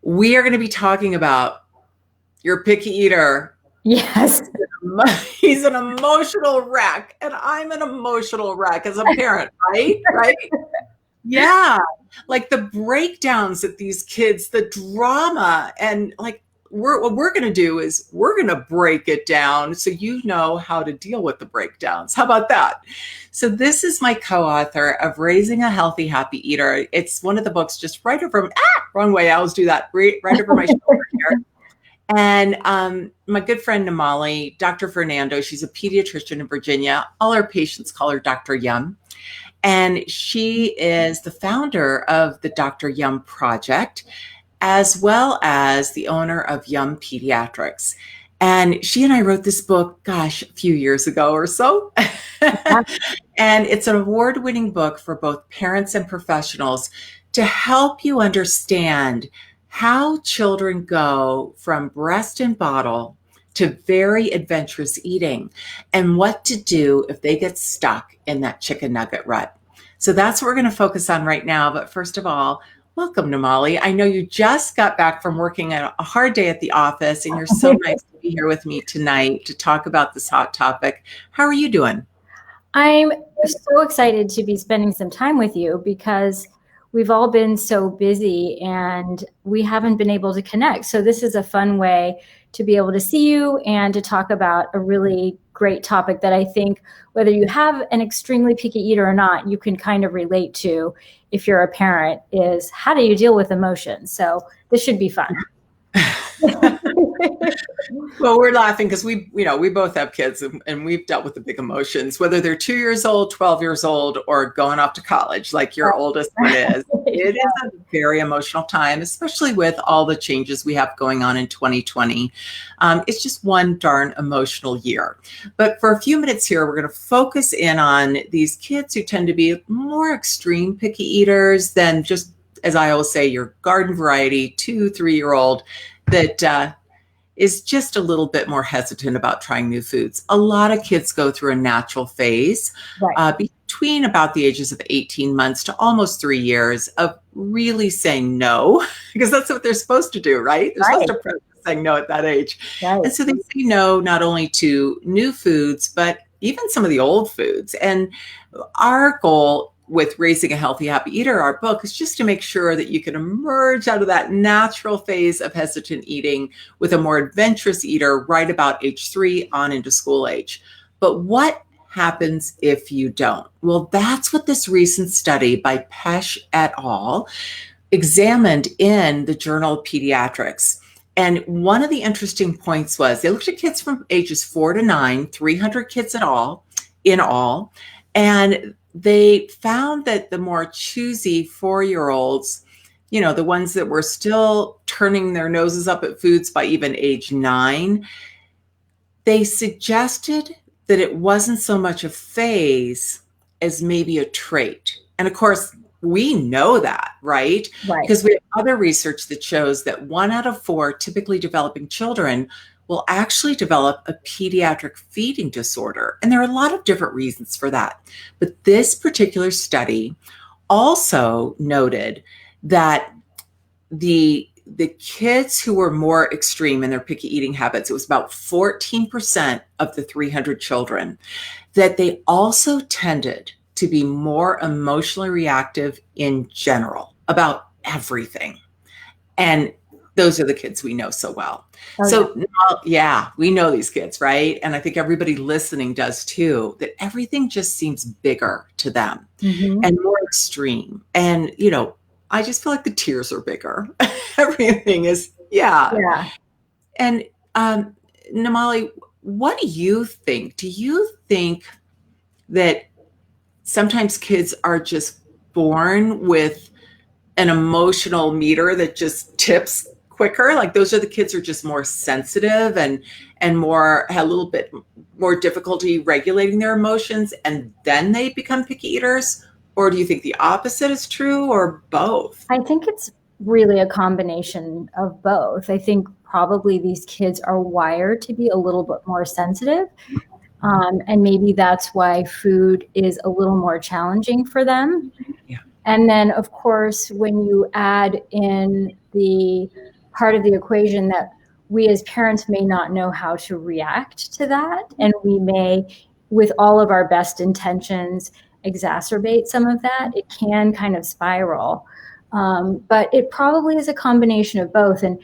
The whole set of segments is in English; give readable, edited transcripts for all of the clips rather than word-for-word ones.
we are going to be talking about your picky eater. Yes. He's an emotional wreck, and I'm an emotional wreck as a parent, right? Right? Yeah. Like the breakdowns that these kids, the drama, and like what we're going to do is we're going to break it down so you know how to deal with the breakdowns. How about that? So this is my co-author of Raising a Healthy, Happy Eater. It's one of the books just right over, wrong way. I always do that, right over my shoulder here. And my good friend Namali, Dr. Fernando, she's a pediatrician in Virginia. All our patients call her Dr. Yum. And she is the founder of the Dr. Yum Project, as well as the owner of Yum Pediatrics. And she and I wrote this book, gosh, a few years ago or so. And it's an award-winning book for both parents and professionals to help you understand how children go from breast and bottle to very adventurous eating and what to do if they get stuck in that chicken nugget rut. So that's what we're going to focus on right now. But first of all, welcome, Namali. I know you just got back from working a hard day at the office, and you're so nice to be here with me tonight to talk about this hot topic. How are you doing? I'm so excited to be spending some time with you because we've all been so busy and we haven't been able to connect. So this is a fun way to be able to see you and to talk about a really great topic that I think whether you have an extremely picky eater or not, you can kind of relate to if you're a parent is how do you deal with emotions? So this should be fun. Well, we're laughing because we both have kids and we've dealt with the big emotions, whether they're 2 years old, 12 years old, or going off to college, like your oldest one is. It is a very emotional time, especially with all the changes we have going on in 2020. It's just one darn emotional year. But for a few minutes here, we're going to focus in on these kids who tend to be more extreme picky eaters than just, as I always say, your garden variety 2-3-year-old that is just a little bit more hesitant about trying new foods. A lot of kids go through a natural phase between about the ages of 18 months to almost 3 years of really saying no, because that's what they're supposed to do, right? They're supposed to practice saying no at that age. Right. And so they say no not only to new foods, but even some of the old foods. And our goal with Raising a Healthy, Happy Eater, our book, is just to make sure that you can emerge out of that natural phase of hesitant eating with a more adventurous eater right about age 3 on into school age. But what happens if you don't? Well, that's what this recent study by Pesh et al. Examined in the Journal of Pediatrics. And one of the interesting points was they looked at kids from ages 4 to 9, 300 kids in all, and they found that the more choosy 4-year-olds, the ones that were still turning their noses up at foods by even age 9, they suggested that it wasn't so much a phase as maybe a trait. And of course, we know that, right? Because we have other research that shows that 1 out of 4 typically developing children will actually develop a pediatric feeding disorder. And there are a lot of different reasons for that. But this particular study also noted that the kids who were more extreme in their picky eating habits, it was about 14% of the 300 children, that they also tended to be more emotionally reactive in general about everything. And those are the kids we know so well. We know these kids, right? And I think everybody listening does too, that everything just seems bigger to them and more extreme. And, I just feel like the tears are bigger. Everything is, And Namali, what do you think? Do you think that sometimes kids are just born with an emotional meter that just tips quicker? Like those are the kids who are just more sensitive and more have a little bit more difficulty regulating their emotions, and then they become picky eaters? Or do you think the opposite is true, or both? I think it's really a combination of both. I think probably these kids are wired to be a little bit more sensitive. And maybe that's why food is a little more challenging for them. Yeah. And then, of course, when you add in the part of the equation that we as parents may not know how to react to that. And we may, with all of our best intentions, exacerbate some of that. It can kind of spiral. But it probably is a combination of both. And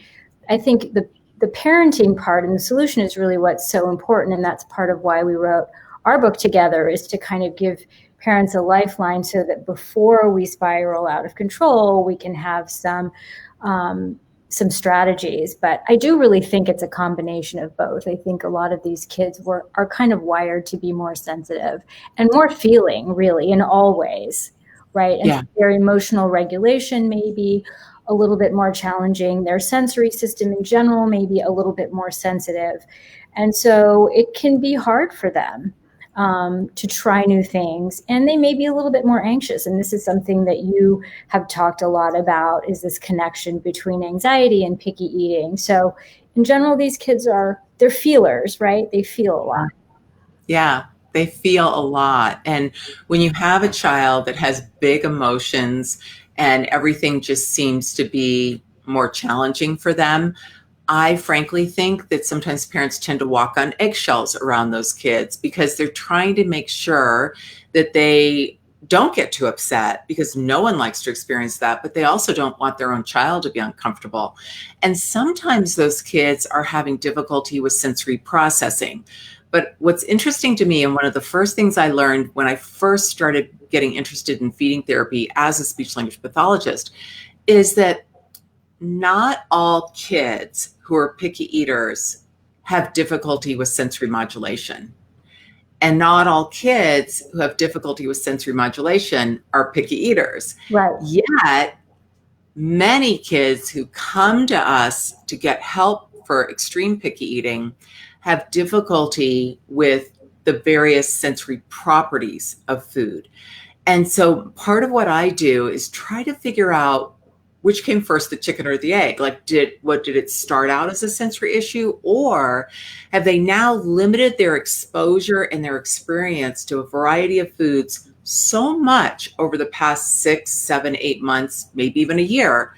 I think the parenting part and the solution is really what's so important. And that's part of why we wrote our book together, is to kind of give parents a lifeline so that before we spiral out of control, we can have some strategies. But I do really think it's a combination of both. I think a lot of these kids are kind of wired to be more sensitive and more feeling, really, in all ways, right? And their emotional regulation may be a little bit more challenging. Their sensory system in general may be a little bit more sensitive. And so it can be hard for them to try new things, and they may be a little bit more anxious. And this is something that you have talked a lot about, is this connection between anxiety and picky eating. So in general, these kids they're feelers, right? They feel a lot. Yeah, they feel a lot. And when you have a child that has big emotions and everything just seems to be more challenging for them, I frankly think that sometimes parents tend to walk on eggshells around those kids because they're trying to make sure that they don't get too upset, because no one likes to experience that, but they also don't want their own child to be uncomfortable. And sometimes those kids are having difficulty with sensory processing. But what's interesting to me, and one of the first things I learned when I first started getting interested in feeding therapy as a speech language pathologist, is that not all kids who are picky eaters have difficulty with sensory modulation. And not all kids who have difficulty with sensory modulation are picky eaters. Right. Yet, many kids who come to us to get help for extreme picky eating have difficulty with the various sensory properties of food. And so part of what I do is try to figure out which came first, the chicken or the egg. Like, did it start out as a sensory issue, or have they now limited their exposure and their experience to a variety of foods so much over the past 6, 7, 8 months, maybe even a year,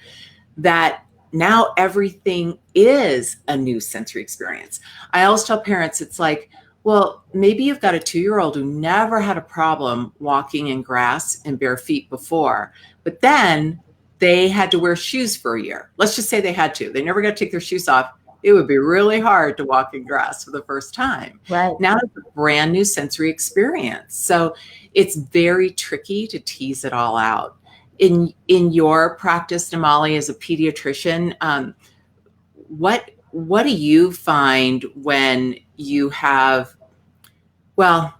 that now everything is a new sensory experience? I always tell parents, it's like, well, maybe you've got a 2-year-old who never had a problem walking in grass in bare feet before, but then they had to wear shoes for a year. Let's just say they had to. They never got to take their shoes off. It would be really hard to walk in grass for the first time. Right. Now it's a brand new sensory experience. So it's very tricky to tease it all out. In your practice, Namali, as a pediatrician, what do you find when you have, well,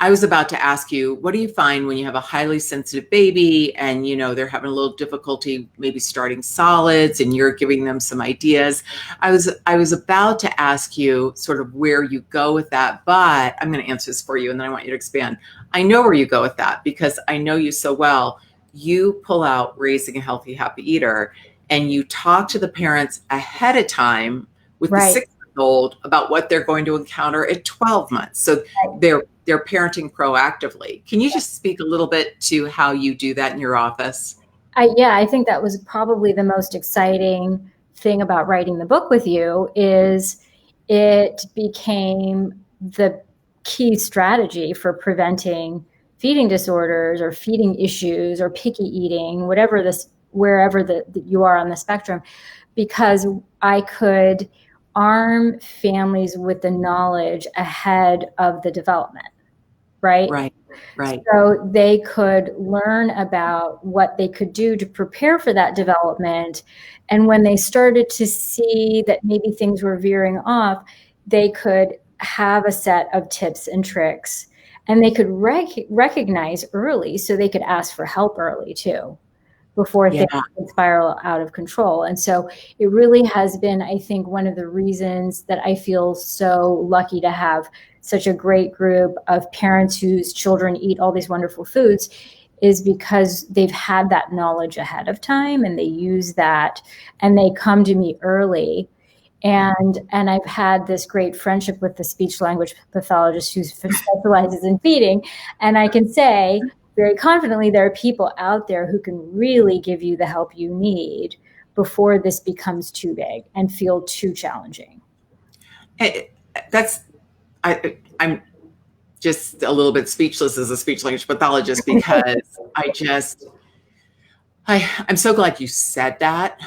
I was about to ask you, what do you find when you have a highly sensitive baby and, they're having a little difficulty maybe starting solids and you're giving them some ideas? I was about to ask you sort of where you go with that, but I'm going to answer this for you and then I want you to expand. I know where you go with that because I know you so well. You pull out Raising a Healthy, Happy Eater and you talk to the parents ahead of time with the 6-month-old about what they're going to encounter at 12 months. So they're parenting proactively. Can you just speak a little bit to how you do that in your office? I think that was probably the most exciting thing about writing the book with you, is it became the key strategy for preventing feeding disorders or feeding issues or picky eating, wherever you are on the spectrum, because I could arm families with the knowledge ahead of the development. Right. So they could learn about what they could do to prepare for that development. And when they started to see that maybe things were veering off, they could have a set of tips and tricks, and they could recognize early, so they could ask for help early too, before things would spiral out of control. And so it really has been, I think, one of the reasons that I feel so lucky to have such a great group of parents whose children eat all these wonderful foods, is because they've had that knowledge ahead of time and they use that and they come to me early. And I've had this great friendship with the speech language pathologist who specializes in feeding. And I can say very confidently, there are people out there who can really give you the help you need before this becomes too big and feel too challenging. I'm just a little bit speechless as a speech language pathologist, because I'm so glad you said that.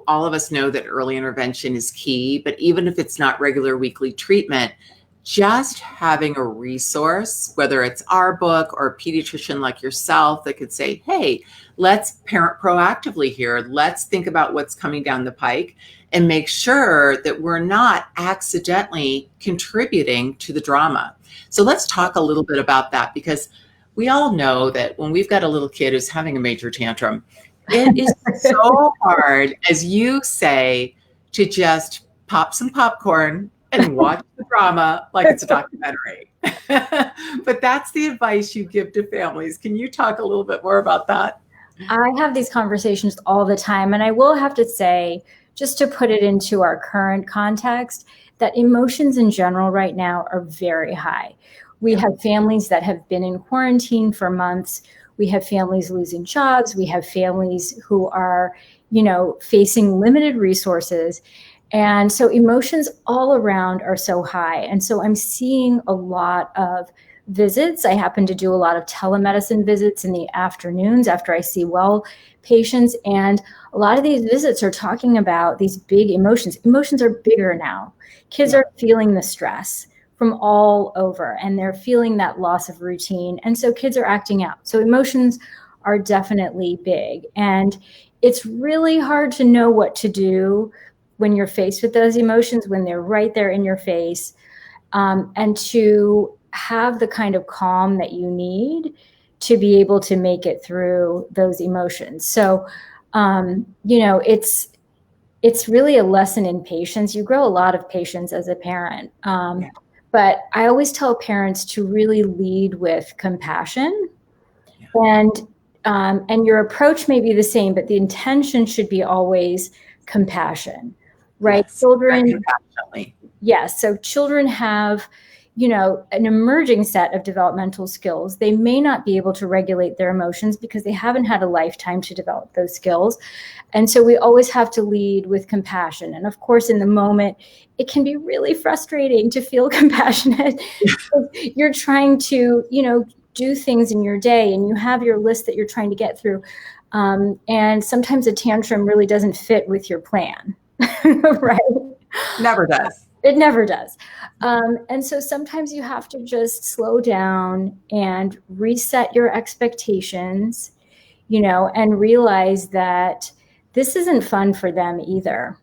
All of us know that early intervention is key, but even if it's not regular weekly treatment, just having a resource, whether it's our book or a pediatrician like yourself that could say, hey, let's parent proactively here. Let's think about what's coming down the pike and make sure that we're not accidentally contributing to the drama. So let's talk a little bit about that, because we all know that when we've got a little kid who's having a major tantrum, it is so hard, as you say, to just pop some popcorn and watch the drama like it's a documentary. But that's the advice you give to families. Can you talk a little bit more about that? I have these conversations all the time, and I will have to say, just to put it into our current context, that emotions in general right now are very high. We have families that have been in quarantine for months. We have families losing jobs. We have families who are, facing limited resources. And so emotions all around are so high. And so I'm seeing a lot of visits. I happen to do a lot of telemedicine visits in the afternoons after I see well patients. And a lot of these visits are talking about these big emotions. Emotions are bigger now. Kids are feeling the stress from all over, and they're feeling that loss of routine. And so kids are acting out. So emotions are definitely big. And it's really hard to know what to do when you're faced with those emotions, when they're right there in your face, and to have the kind of calm that you need to be able to make it through those emotions. So, it's really a lesson in patience. You grow a lot of patience as a parent. But I always tell parents to really lead with compassion, and your approach may be the same, but the intention should be always compassion, right? Yes, Children, yes. So children have, an emerging set of developmental skills. They may not be able to regulate their emotions because they haven't had a lifetime to develop those skills. And so we always have to lead with compassion. And of course, in the moment, it can be really frustrating to feel compassionate. You're trying to, do things in your day, and you have your list that you're trying to get through. And sometimes a tantrum really doesn't fit with your plan, right? Never does. It never does. And so sometimes you have to just slow down and reset your expectations, and realize that this isn't fun for them either,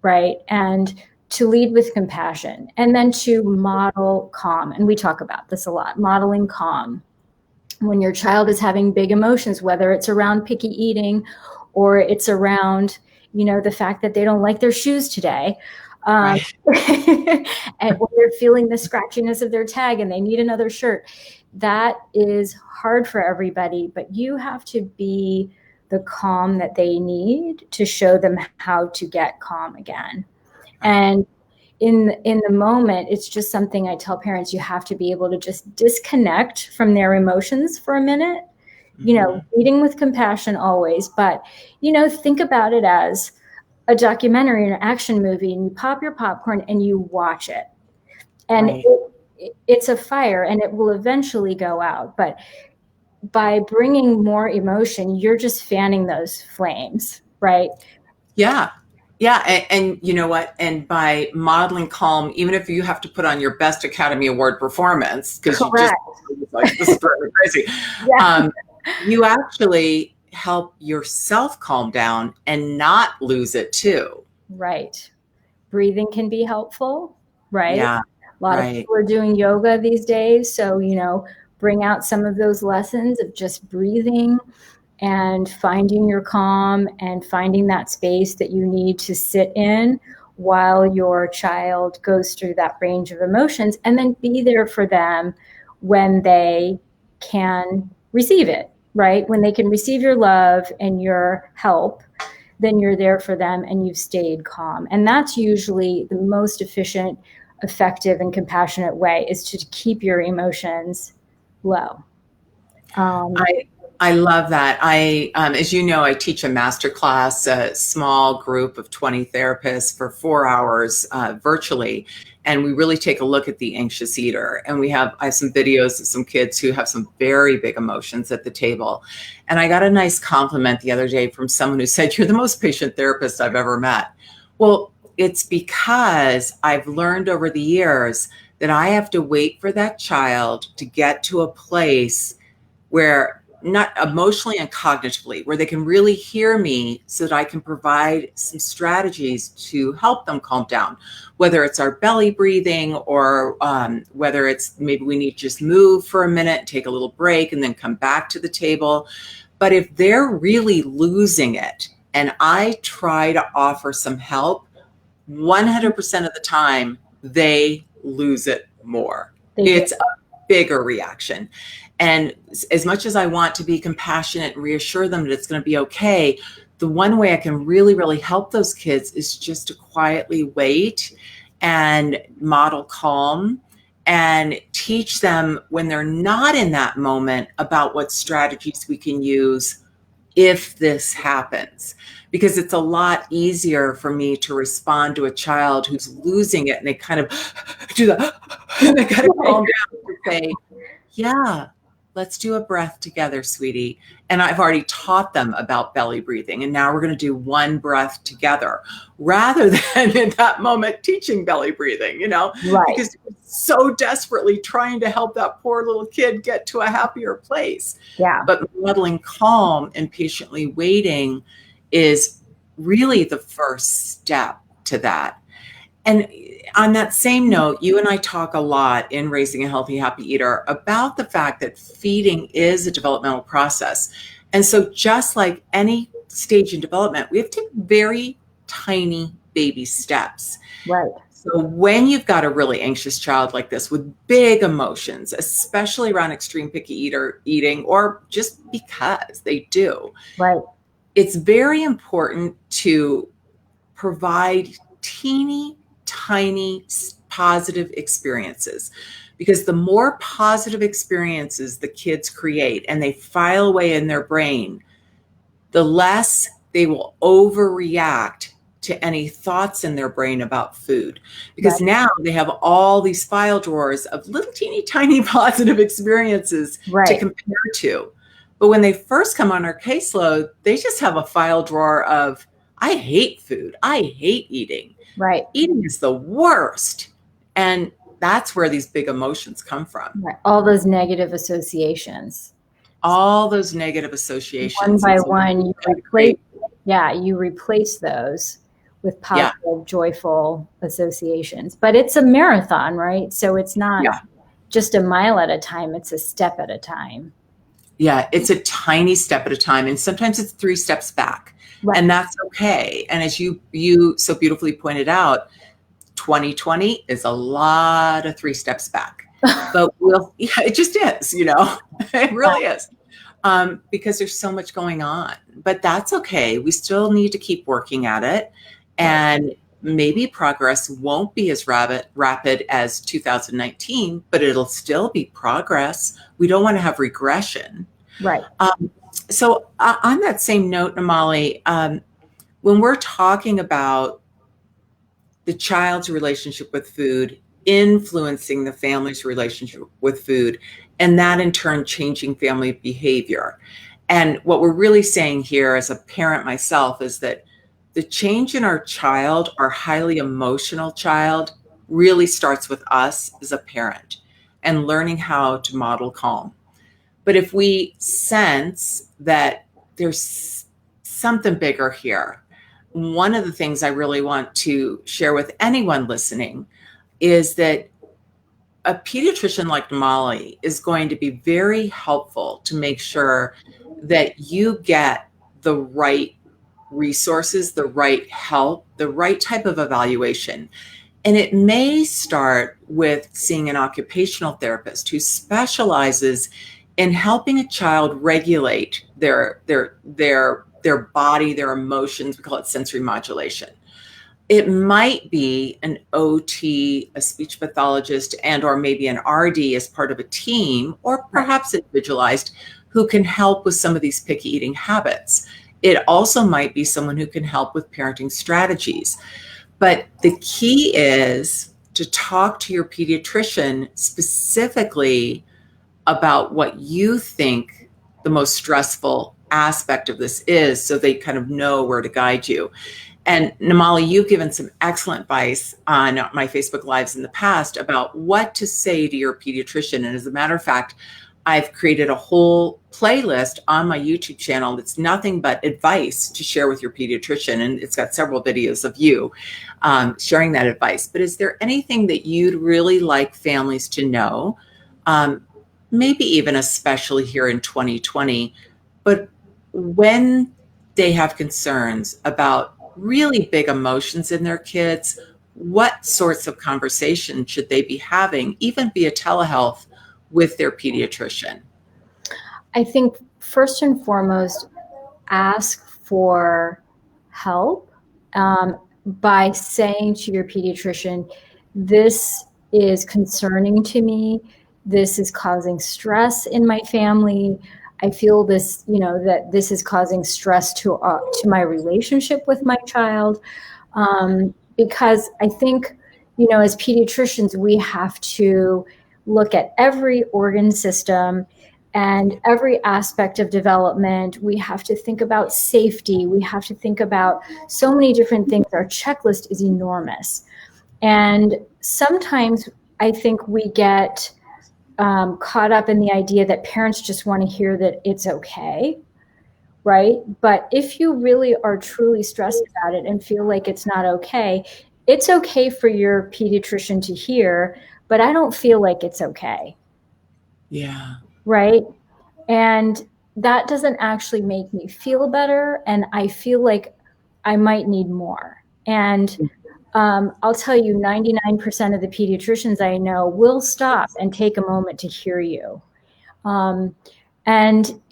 right? And to lead with compassion, and then to model calm. And we talk about this a lot, modeling calm. When your child is having big emotions, whether it's around picky eating or it's around, the fact that they don't like their shoes today, and when they're feeling the scratchiness of their tag and they need another shirt, that is hard for everybody, but you have to be the calm that they need to show them how to get calm again. And in the moment, it's just something I tell parents, you have to be able to just disconnect from their emotions for a minute, leading with compassion always, but, think about it as a documentary or an action movie, and you pop your popcorn and you watch it. And it's a fire, and it will eventually go out. But by bringing more emotion, you're just fanning those flames, right? Yeah. Yeah. And you know what? And by modeling calm, even if you have to put on your best Academy Award performance, because you just like, this is really crazy, you actually help yourself calm down and not lose it too. Right. Breathing can be helpful, right? Yeah. A lot of people are doing yoga these days. So, bring out some of those lessons of just breathing and finding your calm and finding that space that you need to sit in while your child goes through that range of emotions, and then be there for them when they can receive it, right? When they can receive your love and your help, then you're there for them and you've stayed calm. And that's usually the most efficient, effective, and compassionate way, is to keep your emotions low. I love that. As you know, I teach a master class, a small group of 20 therapists for 4 hours virtually. And we really take a look at the anxious eater. And I have some videos of some kids who have some very big emotions at the table. And I got a nice compliment the other day from someone who said, "You're the most patient therapist I've ever met." Well, it's because I've learned over the years that I have to wait for that child to get to a place where, not emotionally and cognitively, where they can really hear me so that I can provide some strategies to help them calm down, whether it's our belly breathing or whether it's maybe we need to just move for a minute, take a little break, and then come back to the table. But if they're really losing it and I try to offer some help, 100% of the time, they lose it more. It's a bigger reaction. And as much as I want to be compassionate and reassure them that it's going to be okay, the one way I can really, really help those kids is just to quietly wait and model calm and teach them when they're not in that moment about what strategies we can use if this happens. Because it's a lot easier for me to respond to a child who's losing it and they kind of do that and they kind of calm down and say, "Yeah, let's do a breath together, sweetie." And I've already taught them about belly breathing. And now we're going to do one breath together rather than in that moment teaching belly breathing, Right. because you're so desperately trying to help that poor little kid get to a happier place. Yeah. But modeling calm and patiently waiting is really the first step to that. And on that same note, you and I talk a lot in Raising a Healthy, Happy Eater about the fact that feeding is a developmental process. And so just like any stage in development, we have to take very tiny baby steps. Right. So when you've got a really anxious child like this with big emotions, especially around extreme picky eating, or just because they do, right, it's very important to provide teeny tiny positive experiences, because the more positive experiences the kids create and they file away in their brain, the less they will overreact to any thoughts in their brain about food, because Right. now they have all these file drawers of little teeny tiny positive experiences to Right. compare to. But when they first come on our caseload, they just have a file drawer of, "I hate food. I hate eating. Right. Eating is the worst." And that's where these big emotions come from. Right. All those negative associations. All those negative associations. One by one, you replace those with positive, joyful associations. But it's a marathon, right? So it's not just a mile at a time, it's a step at a time. Yeah, it's a tiny step at a time. And sometimes it's 3 steps back. Right. And that's okay. And as you so beautifully pointed out, 2020 is a lot of 3 steps back. But it just is, it really is. Because there's so much going on. But that's okay. We still need to keep working at it. And maybe progress won't be as rapid as 2019, but it'll still be progress. We don't want to have regression. Right. So on that same note, Namali, when we're talking about the child's relationship with food influencing the family's relationship with food, and that in turn changing family behavior. And what we're really saying here as a parent myself is that the change in our child, our highly emotional child, really starts with us as a parent and learning how to model calm. But if we sense that there's something bigger here, one of the things I really want to share with anyone listening is that a pediatrician like Namali is going to be very helpful to make sure that you get the right resources, the right help, the right type of evaluation. And it may start with seeing an occupational therapist who specializes in helping a child regulate their body, their emotions. We call it sensory modulation. It might be an OT, a speech pathologist, and or maybe an RD as part of a team, or perhaps individualized, who can help with some of these picky eating habits. It also might be someone who can help with parenting strategies. But the key is to talk to your pediatrician specifically about what you think the most stressful aspect of this is, so they kind of know where to guide you. And Namali, you've given some excellent advice on my Facebook Lives in the past about what to say to your pediatrician. And as a matter of fact, I've created a whole playlist on my YouTube channel that's nothing but advice to share with your pediatrician. And it's got several videos of you sharing that advice. But is there anything that you'd really like families to know, maybe even especially here in 2020, but when they have concerns about really big emotions in their kids, what sorts of conversation should they be having, even via telehealth, with their pediatrician? I think first and foremost, ask for help by saying to your pediatrician, this is concerning to me. This is causing stress in my family. I feel this, that this is causing stress to my relationship with my child. Because I think, as pediatricians, we have to look at every organ system and every aspect of development. We have to think about safety. We have to think about so many different things. Our checklist is enormous. And sometimes I think we get caught up in the idea that parents just want to hear that it's okay, right? But if you really are truly stressed about it and feel like it's not okay, it's okay for your pediatrician to hear, but I don't feel like it's okay. Yeah. Right? And that doesn't actually make me feel better. And I feel like I might need more. And I'll tell you, 99% of the pediatricians I know will stop and take a moment to hear you. And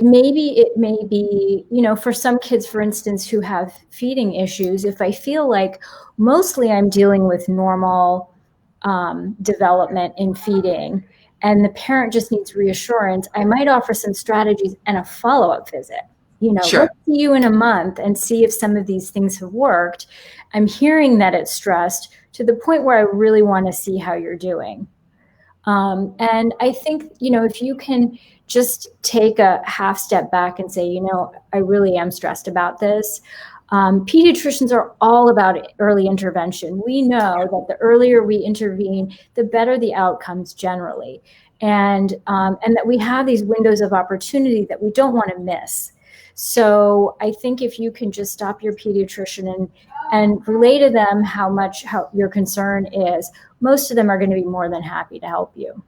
maybe it may be, for some kids, for instance, who have feeding issues, if I feel like mostly I'm dealing with normal development in feeding, and the parent just needs reassurance, I might offer some strategies and a follow-up visit. Sure. Let's see you in a month and see if some of these things have worked. I'm hearing that it's stressed to the point where I really want to see how you're doing. And I think, if you can just take a half step back and say, I really am stressed about this. Pediatricians are all about early intervention. We know that the earlier we intervene, the better the outcomes generally. And that we have these windows of opportunity that we don't want to miss. So I think if you can just stop your pediatrician and relay to them how your concern is, most of them are going to be more than happy to help you.